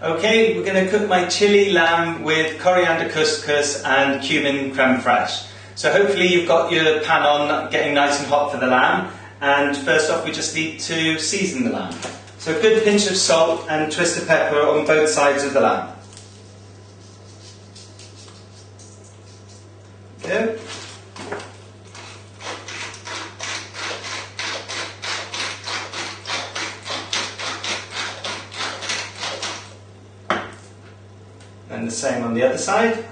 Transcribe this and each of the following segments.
Okay, we're going to cook my chili lamb with coriander couscous and cumin creme fraiche. So hopefully you've got your pan on, getting nice and hot for the lamb. And first off we just need to season the lamb. So a good pinch of salt and twist of pepper on both sides of the lamb. Okay. And the same on the other side.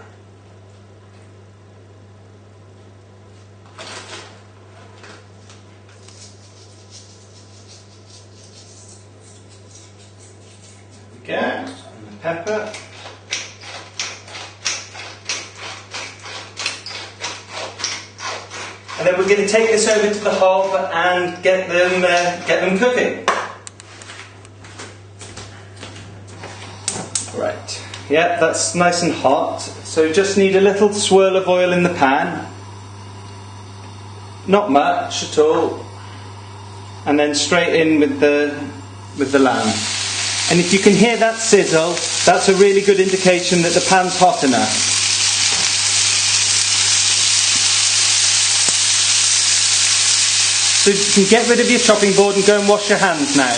There we go, and the pepper. And then we're going to take this over to the hob and get them cooking. Right. Yeah, that's nice and hot. So just need a little swirl of oil in the pan. Not much at all. And then straight in with the lamb. And if you can hear that sizzle, that's a really good indication that the pan's hot enough. So you can get rid of your chopping board and go and wash your hands now.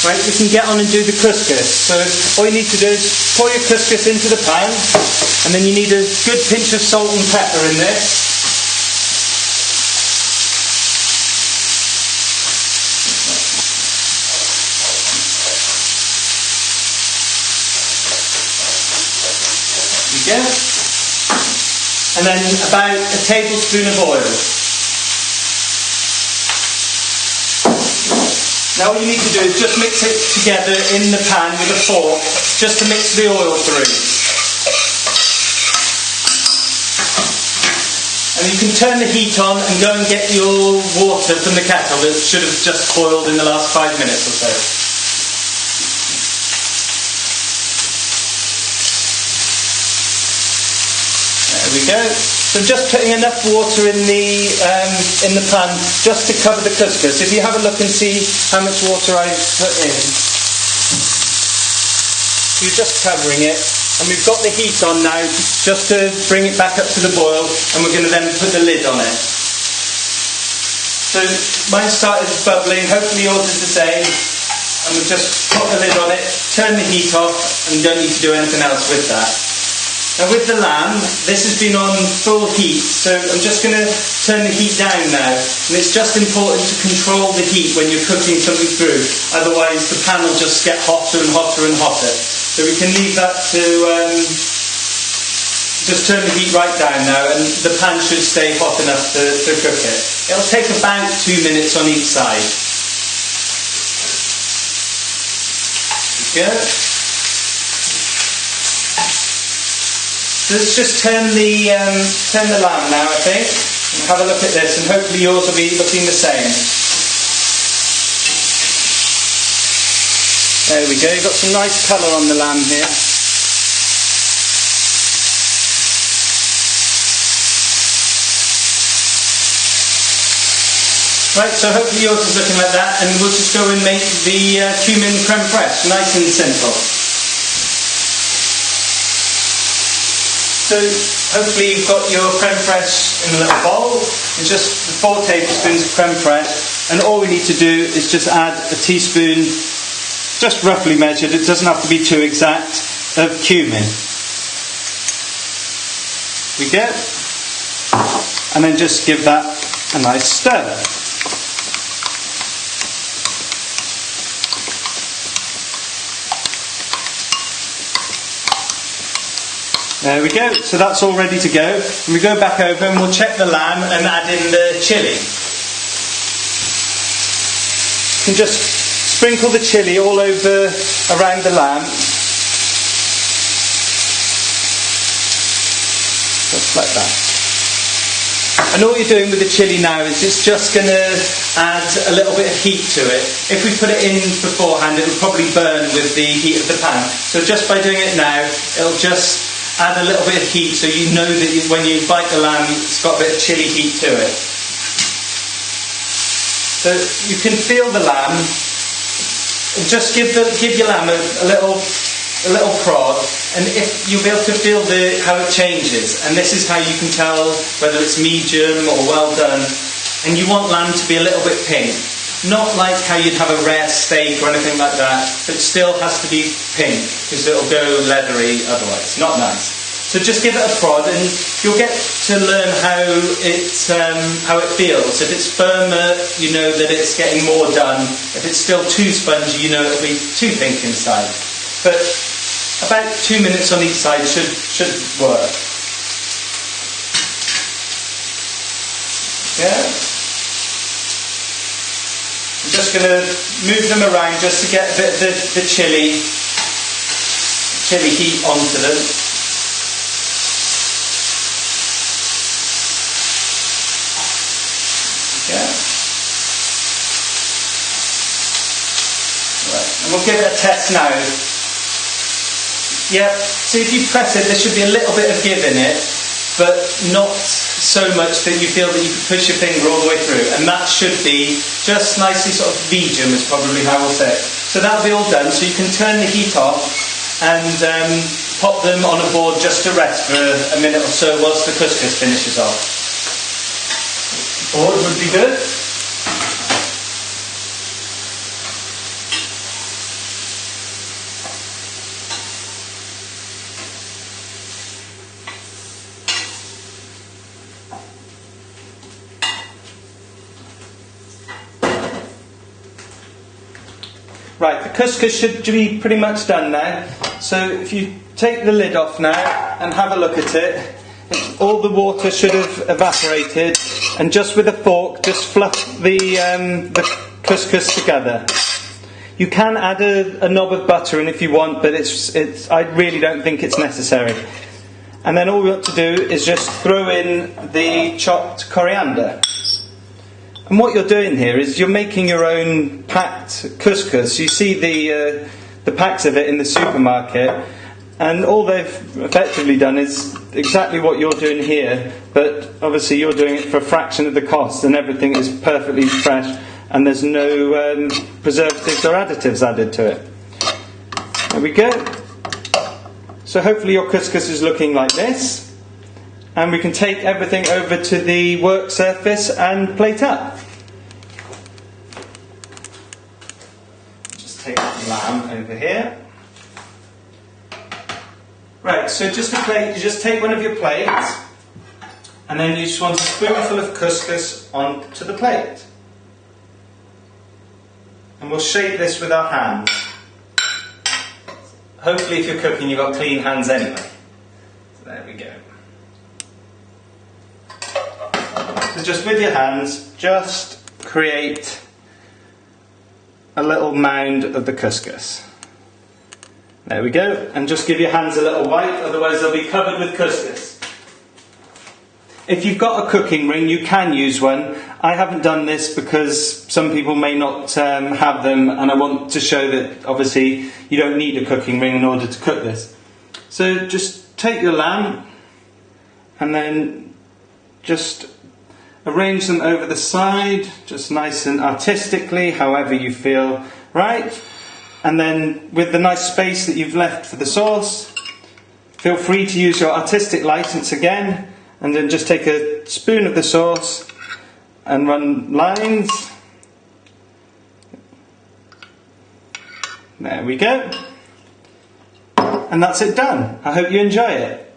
Right, we can get on and do the couscous. So all you need to do is pour your couscous into the pan, and then you need a good pinch of salt and pepper in this. There you go. And then about a tablespoon of oil. Now all you need to do is just mix it together in the pan with a fork, just to mix the oil through. And you can turn the heat on and go and get your water from the kettle that should have just boiled in the last 5 minutes or so. There we go. So just putting enough water in the pan just to cover the couscous. If you have a look and see how much water I've put in. So you're just covering it, and we've got the heat on now just to bring it back up to the boil, and we're going to then put the lid on it. So mine started bubbling, hopefully yours is the same, and we'll just put the lid on it, turn the heat off, and don't need to do anything else with that. Now with the lamb, this has been on full heat, so I'm just going to turn the heat down now. And it's just important to control the heat when you're cooking something through, otherwise the pan will just get hotter and hotter and hotter. So we can leave that to, just turn the heat right down now, and the pan should stay hot enough to cook it. It'll take about 2 minutes on each side. There we go. So let's just turn the lamb now, I think, and have a look at this, and hopefully yours will be looking the same. There we go, you've got some nice colour on the lamb here. Right, so hopefully yours is looking like that, and we'll just go and make the cumin creme fraiche, nice and simple. So hopefully you've got your creme fraiche in a little bowl. It's just 4 tablespoons of creme fraiche, and all we need to do is just add a teaspoon, just roughly measured, it doesn't have to be too exact, of cumin. We go, and then just give that a nice stir. There we go, so that's all ready to go. And we go back over and we'll check the lamb and add in the chilli. You can just sprinkle the chilli all over around the lamb. Just like that. And all you're doing with the chilli now is it's just going to add a little bit of heat to it. If we put it in beforehand, it would probably burn with the heat of the pan. So just by doing it now, it'll just add a little bit of heat so you know that when you bite the lamb it's got a bit of chili heat to it. So you can feel the lamb, and just give your lamb a little prod, and if you'll be able to feel how it changes, and this is how you can tell whether it's medium or well done. And you want lamb to be a little bit pink, not like how you'd have a rare steak or anything like that, but still has to be pink because it'll go leathery otherwise. Not nice. So just give it a prod, and you'll get to learn how it feels. If it's firmer, you know that it's getting more done. If it's still too spongy, you know it'll be too pink inside. But about 2 minutes on each side should work. Yeah. I'm just going to move them around just to get a bit of the chili heat onto them. Yeah. Right. And we'll give it a test now. Yeah, so if you press it, there should be a little bit of give in it, but not so much that you feel that you can push your finger all the way through. And that should be just nicely sort of medium is probably how we'll say it. So that'll be all done, so you can turn the heat off and pop them on a board just to rest for a minute or so whilst the couscous finishes off. Board would be good. Right, the couscous should be pretty much done now. So if you take the lid off now and have a look at it, all the water should have evaporated, and just with a fork, just fluff the couscous together. You can add a knob of butter in if you want, but I really don't think it's necessary. And then all we want to do is just throw in the chopped coriander. And what you're doing here is you're making your own packed couscous. You see the packs of it in the supermarket, and all they've effectively done is exactly what you're doing here, but obviously you're doing it for a fraction of the cost, and everything is perfectly fresh, and there's no preservatives or additives added to it. There we go. So hopefully your couscous is looking like this. And we can take everything over to the work surface and plate up. Just take the lamb over here. Right, so just a plate, you just take one of your plates, and then you just want a spoonful of couscous onto the plate. And we'll shape this with our hands. Hopefully if you're cooking you've got clean hands anyway. So there we go. So just with your hands, just create a little mound of the couscous. There we go, and just give your hands a little wipe, otherwise they'll be covered with couscous. If you've got a cooking ring, you can use one. I haven't done this because some people may not have them, and I want to show that obviously you don't need a cooking ring in order to cook this. So just take your lamb and then just arrange them over the side, just nice and artistically, however you feel right. And then with the nice space that you've left for the sauce, feel free to use your artistic license again, and then just take a spoon of the sauce and run lines. There we go. And that's it done. I hope you enjoy it.